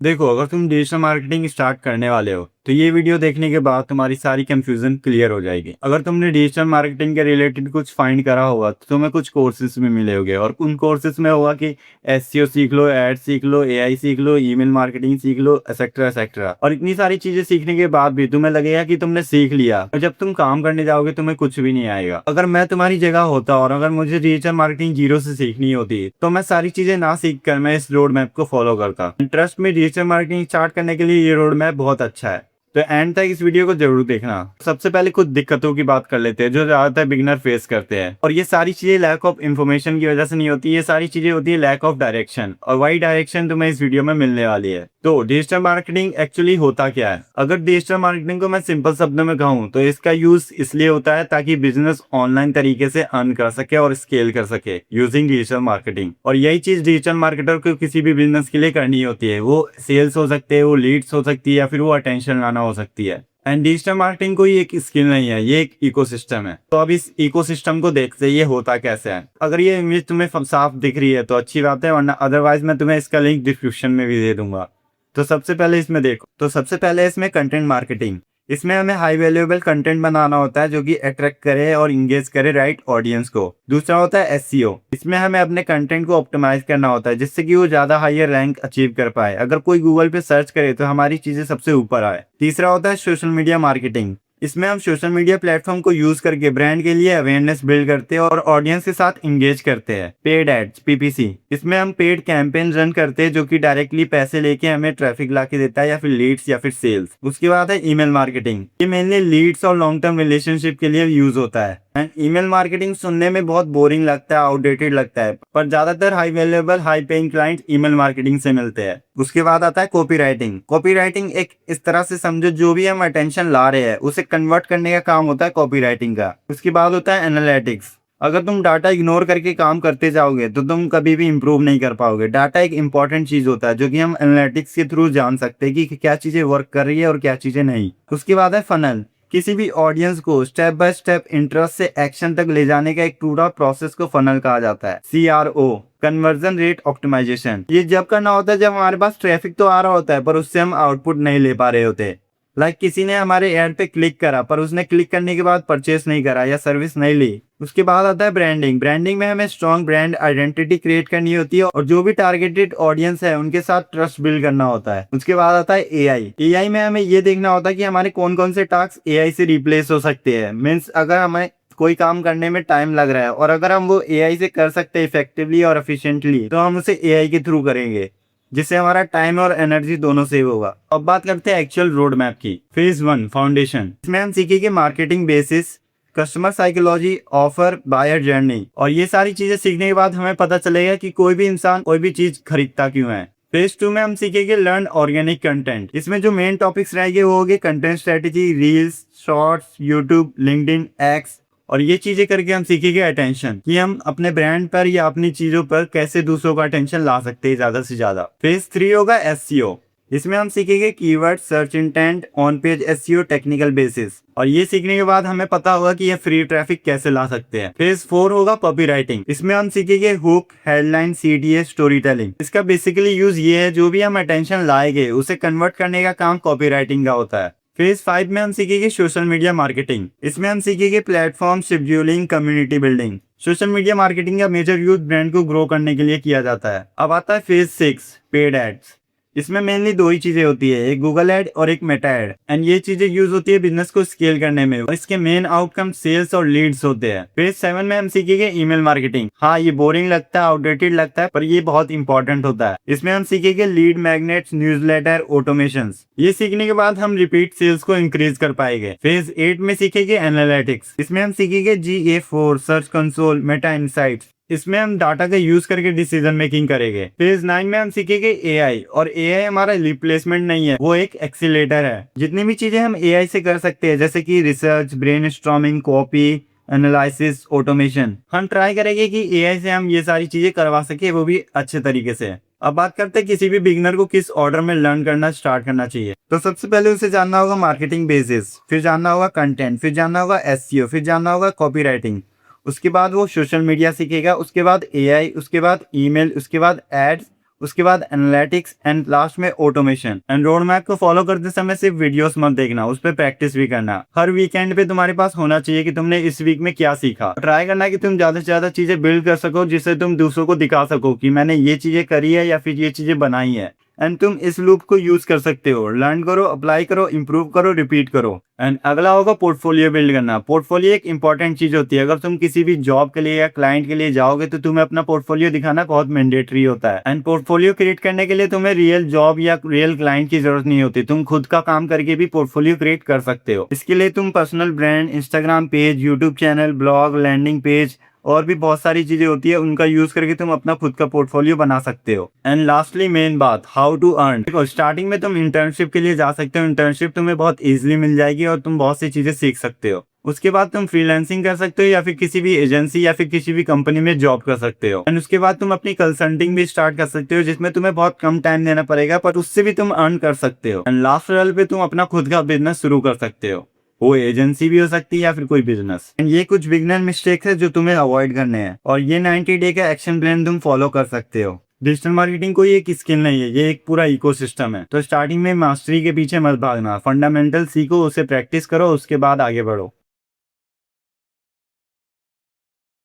देखो, अगर तुम डिजिटल मार्केटिंग स्टार्ट करने वाले हो तो ये वीडियो देखने के बाद तुम्हारी सारी कंफ्यूजन क्लियर हो जाएगी। अगर तुमने डिजिटल मार्केटिंग के रिलेटेड कुछ फाइंड करा होगा तो तुम्हें कुछ कोर्सेज भी मिले होंगे और उन कोर्सेज में होगा कि एसईओ सीख लो, एड सीख लो, एआई सीख लो, ईमेल मार्केटिंग सीख लो, एक्सेट्रा एक्सेट्रा। और इतनी सारी चीजें सीखने के बाद भी तुम्हें लगेगा कि तुमने सीख लिया, और जब तुम काम करने जाओगे तुम्हें कुछ भी नहीं आएगा। अगर मैं तुम्हारी जगह होता और अगर मुझे डिजिटल मार्केटिंग जीरो से सीखनी होती तो मैं सारी चीजें ना सीख कर मैं इस रोड मैप को फॉलो करता। इंटरेस्ट में डिजिटल मार्केटिंग स्टार्ट करने के लिए ये रोड मैप बहुत अच्छा है, तो एंड तक इस वीडियो को जरूर देखना। सबसे पहले कुछ दिक्कतों की बात कर लेते हैं जो ज्यादातर बिगिनर फेस करते हैं, और ये सारी चीजें लैक ऑफ इन्फॉर्मेशन की वजह से नहीं होती, ये सारी चीजें होती है लैक ऑफ डायरेक्शन, और वही डायरेक्शन तुम्हें इस वीडियो में मिलने वाली है। तो डिजिटल मार्केटिंग एक्चुअली होता क्या है? अगर डिजिटल मार्केटिंग को मैं सिंपल शब्दों में कहूँ तो इसका यूज इसलिए होता है ताकि बिजनेस ऑनलाइन तरीके से अर्न कर सके और स्केल कर सके यूजिंग डिजिटल मार्केटिंग। और यही चीज डिजिटल मार्केटर को किसी भी बिजनेस के लिए करनी होती है। वो सेल्स हो सकते हैं, वो लीड्स हो सकती है, या फिर वो अटेंशन लाना हो सकती है। एंड डिजिटल मार्केटिंग कोई एक स्किल नहीं है, ये एक इकोसिस्टम है। तो अब इस इकोसिस्टम को देखते ये होता कैसे है। अगर ये इमेज तुम्हें साफ दिख रही है तो अच्छी बात है, वरना अदरवाइज मैं तुम्हें इसका लिंक डिस्क्रिप्शन में भी दे दूंगा। तो सबसे पहले इसमें देखो, तो सबसे पहले इसमें कंटेंट मार्केटिंग। इसमें हमें हाई वैल्यूएबल कंटेंट बनाना होता है जो कि अट्रैक्ट करे और इंगेज करे राइट ऑडियंस को। दूसरा होता है एसईओ। इसमें हमें अपने कंटेंट को ऑप्टिमाइज करना होता है जिससे कि वो ज्यादा हायर रैंक अचीव कर पाए। अगर कोई गूगल पे सर्च करे तो हमारी चीजें सबसे ऊपर आए। तीसरा होता है सोशल मीडिया मार्केटिंग। इसमें हम सोशल मीडिया प्लेटफॉर्म को यूज करके ब्रांड के लिए अवेयरनेस बिल्ड करते हैं और ऑडियंस के साथ इंगेज करते हैं। Paid ads, PPC. इसमें हम पेड कैंपेन रन करते हैं जो कि डायरेक्टली पैसे लेके हमें ट्रैफिक ला के देता है, या फिर लीड्स या फिर सेल्स। उसके बाद है ईमेल मार्केटिंग। ये मेनली लीड्स और लॉन्ग टर्म रिलेशनशिप के लिए यूज होता है। एंड ईमेल मार्केटिंग सुनने में बहुत बोरिंग लगता है, आउटडेटेड लगता है, पर ज्यादातर high valuable high paying client email marketing से मिलते हैं। उसके बाद आता है कॉपी राइटिंग। कॉपी राइटिंग एक इस तरह से समझो जो भी हम अटेंशन ला रहे हैं उसे कन्वर्ट करने का काम होता है कॉपी राइटिंग का। उसके बाद होता है एनालिटिक्स। अगर तुम डाटा इग्नोर करके काम करते जाओगे तो तुम कभी भी इंप्रूव नहीं कर पाओगे। डाटा एक इंपॉर्टेंट चीज होता है जो कि हम एनालिटिक्स के थ्रू जान सकते हैं कि क्या चीजें वर्क कर रही है और क्या चीजें नहीं। उसके बाद है फनल। किसी भी ऑडियंस को स्टेप बाय स्टेप इंटरेस्ट से एक्शन तक ले जाने का एक पूरा प्रोसेस को फनल कहा जाता है। CRO, conversion rate optimization. ये जब करना होता है जब हमारे पास ट्रैफिक तो आ रहा होता है पर उससे हम आउटपुट नहीं ले पा रहे होते। किसी ने हमारे ऐड पे क्लिक करा पर उसने क्लिक करने के बाद परचेस नहीं करा या सर्विस नहीं ली। उसके बाद आता है ब्रांडिंग। ब्रांडिंग में हमें स्ट्रॉन्ग ब्रांड आइडेंटिटी क्रिएट करनी होती है और जो भी टारगेटेड ऑडियंस है उनके साथ ट्रस्ट बिल्ड करना होता है। उसके बाद आता है एआई। एआई में हमें ये देखना होता है कि हमारे कौन कौन से टास्क एआई से रिप्लेस हो सकते हैं। मीन्स अगर हमें कोई काम करने में टाइम लग रहा है और अगर हम वो एआई से कर सकते हैं इफेक्टिवली और एफिशिएंटली तो हम उसे एआई के थ्रू करेंगे, जिससे हमारा टाइम और एनर्जी दोनों सेव होगा। अब बात करते हैं एक्चुअल रोड मैप की। Phase 1 foundation. इसमें हम सीखेंगे marketing basics, customer psychology, offer, buyer journey. और ये सारी चीजें सीखने के बाद हमें पता चलेगा कि कोई भी इंसान कोई भी चीज खरीदता क्यों है। फेज 2 में हम सीखेंगे लर्न ऑर्गेनिक कंटेंट। इसमें जो मेन टॉपिक्स रहेंगे वो होंगे content strategy, reels, shorts, YouTube, LinkedIn, x. और ये चीजें करके हम सीखेंगे अटेंशन, कि हम अपने ब्रांड पर या अपनी चीजों पर कैसे दूसरों का अटेंशन ला सकते हैं ज्यादा से ज्यादा। फेज 3 होगा एसईओ। इसमें हम सीखेंगे keyword, search intent, on page SEO, technical basis. और ये सीखने के बाद हमें पता होगा कि ये फ्री ट्रैफिक कैसे ला सकते हैं। फेज 4 होगा कॉपी राइटिंग। इसमें हम सीखेंगे hook, headline, CTA, story telling. इसका बेसिकली यूज ये है जो भी हम अटेंशन लाएंगे उसे कन्वर्ट करने का काम कॉपी राइटिंग का होता है। फेज 5 में हम सीखेंगे सोशल मीडिया मार्केटिंग। इसमें हम सीखेंगे platform, scheduling, community building. Social media marketing का मेजर यूज ब्रांड को ग्रो करने के लिए किया जाता है। अब आता है फेज 6 पेड एड्स। इसमें मेनली दो ही चीजें होती है, एक गूगल एड और एक मेटा एड। एंड ये चीजें यूज होती है बिजनेस को स्केल करने में और इसके मेन आउटकम सेल्स और लीड्स होते हैं। फेज 7 में हम सीखेंगे ईमेल मार्केटिंग। हाँ, ये बोरिंग लगता है, आउटडेटेड लगता है, पर ये बहुत इंपॉर्टेंट होता है। इसमें हम सीखेंगे लीड मैग्नेट्स, न्यूज़लेटर, ऑटोमेशन। ये सीखने के बाद हम रिपीट सेल्स को इंक्रीज कर पाएंगे। फेज 8 में सीखेंगे एनालिटिक्स। इसमें हम सीखेंगे GA4, search console, Meta insights. इसमें हम डाटा का यूज करके डिसीजन मेकिंग करेंगे। फेज 9 में हम सीखेंगे एआई। और एआई हमारा रिप्लेसमेंट नहीं है, वो एक एक्सीलेटर है। जितनी भी चीजें हम एआई से कर सकते हैं जैसे कि research, brainstorming, copy, analysis, automation, हम ट्राई करेंगे कि एआई से हम ये सारी चीजें करवा सके, वो भी अच्छे तरीके से। अब बात करते हैं किसी भी बिगिनर को किस ऑर्डर में लर्न करना स्टार्ट करना चाहिए। तो सबसे पहले उसे जानना होगा मार्केटिंग बेसिस, फिर जानना होगा कंटेंट, फिर जानना होगा एसईओ, फिर जानना होगा कॉपी राइटिंग। उसके बाद वो सोशल मीडिया सीखेगा, उसके बाद एआई, उसके बाद ईमेल, उसके बाद एड्स, उसके बाद एनालिटिक्स एंड लास्ट में ऑटोमेशन। एंड रोड मैप को फॉलो करते समय सिर्फ वीडियोस मत देखना, उस पर प्रैक्टिस भी करना। हर वीकेंड पे तुम्हारे पास होना चाहिए कि तुमने इस वीक में क्या सीखा। ट्राई करना कि तुम ज्यादा से ज्यादा चीजें बिल्ड कर सको, जिससे तुम दूसरों को दिखा सको कि मैंने ये चीजें करी है या फिर ये चीजें बनाई है। एंड तुम इस लूप को यूज कर सकते हो। लर्न करो, अप्लाई करो, इम्प्रूव करो, रिपीट करो। एंड अगला होगा पोर्टफोलियो बिल्ड करना। पोर्टफोलियो एक इंपॉर्टेंट चीज होती है। अगर तुम किसी भी जॉब के लिए या क्लाइंट के लिए जाओगे तो तुम्हें अपना पोर्टफोलियो दिखाना बहुत मैंडेटरी होता है। एंड पोर्टफोलियो क्रिएट करने के लिए तुम्हें रियल जॉब या रियल क्लाइंट की जरूरत नहीं होती। तुम खुद का काम करके भी पोर्टफोलियो क्रिएट कर सकते हो। इसके लिए तुम personal brand, Instagram page, YouTube channel, blog, landing page और भी बहुत सारी चीजें होती है, उनका यूज करके तुम अपना खुद का पोर्टफोलियो बना सकते हो। एंड लास्टली मेन बात, हाउ टू अर्न। देखो, स्टार्टिंग में तुम इंटर्नशिप के लिए जा सकते हो। इंटर्नशिप तुम्हें बहुत इजीली मिल जाएगी और तुम बहुत सी चीजें सीख सकते हो। उसके बाद तुम फ्रीलांसिंग कर सकते हो या फिर किसी भी एजेंसी या फिर किसी भी कंपनी में जॉब कर सकते हो। एंड उसके बाद तुम अपनी कंसल्टिंग भी स्टार्ट कर सकते हो, जिसमें तुम्हें बहुत कम टाइम देना पड़ेगा, पर उससे भी तुम अर्न कर सकते हो। एंड लास्ट लेवल पे तुम अपना खुद का बिजनेस शुरू कर सकते हो। वो एजेंसी भी हो सकती है या फिर कोई बिजनेस। एंड ये कुछ बिगनर मिस्टेक्स है जो तुम्हें अवॉइड करने हैं, और ये 90 डे का एक्शन प्लान तुम फॉलो कर सकते हो। डिजिटल मार्केटिंग कोई एक स्किल नहीं है, ये एक पूरा इकोसिस्टम है। तो स्टार्टिंग में मास्टरी के पीछे मत भागना, फंडामेंटल सीखो, उसे प्रैक्टिस करो, उसके बाद आगे बढ़ो।